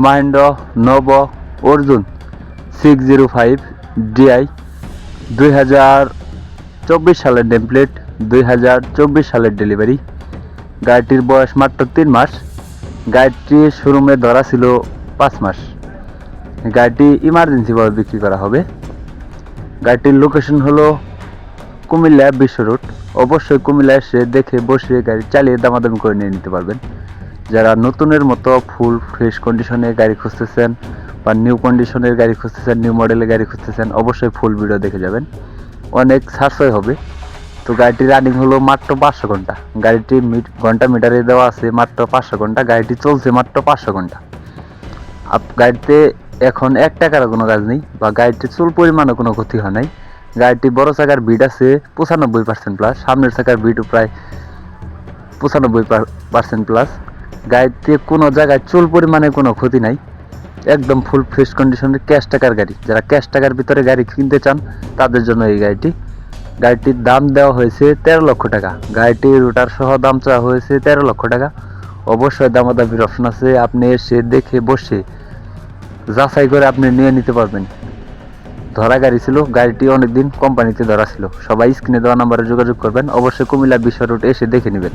Mahindra নবো Arjun 605 DI 2024 সালের name plate, 2024 সালের delivery. গাড়িটির বয়স মাত্র 3 মাস। গাড়িটি শোরুমে ধরা ছিল 5 মাস। গাড়িটি ইমার্জেন্সিভাবে বিক্রি করা হবে। গাড়িটির লোকেশন হলো কুমিল্লা বিশ্ব রোড। অবশ্যই কুমিল্লা এসে দেখে বসে গাড়ি চালিয়ে দামাদামি করে নিয়ে নিতে পারবেন। যারা নতুনের মতো ফুল ফ্রেশ কন্ডিশনে গাড়ি খুঁজতেছেন বা নিউ কন্ডিশনের গাড়ি খুঁজতেছেন, নিউ মডেলের গাড়ি খুঁজতেছেন, অবশ্যই ফুল ভিডিও দেখে যাবেন, অনেক সাশ্রয় হবে। তো গাড়িটি রানিং হলো মাত্র 500 ঘন্টা। গাড়িটি ঘন্টা মিটারে দেওয়া আছে মাত্র 500 ঘন্টা। গাড়িটি চলছে মাত্র 500 ঘন্টা। গাড়িতে এখন 1 টাকার কোনো কাজ নেই বা গাড়িতে চুল পরিমাণে কোনো ক্ষতি হয় নাই। গাড়িটি বড় চাকার বিট আছে 95% প্লাস, সামনের চাকার বিটও প্রায় 95% প্লাস। গাড়িতে কোনো জায়গায় চুল পরিমাণে কোনো ক্ষতি নাই, একদম ফুল ফ্রেশ কন্ডিশনের ক্যাশ টাকার গাড়ি। যারা ক্যাশ টাকার ভিতরে গাড়ি কিনতে চান তাদের জন্য এই গাড়িটির দাম দেওয়া হয়েছে 13 লক্ষ টাকা। গাড়িটির রোটার সহ দাম চাওয়া হয়েছে 13 লক্ষ টাকা। অবশ্যই দামাদামির অপশন আছে, আপনি এসে দেখে বসে যাচাই করে আপনি নিয়ে নিতে পারবেন। ধরা গাড়ি ছিল, গাড়িটি অনেকদিন কোম্পানিতে ধরা ছিল। সবাই স্ক্রিনে দেওয়া নাম্বারে যোগাযোগ করবেন। অবশ্যই কুমিল্লা বিশ্ব রোড এসে দেখে নেবেন।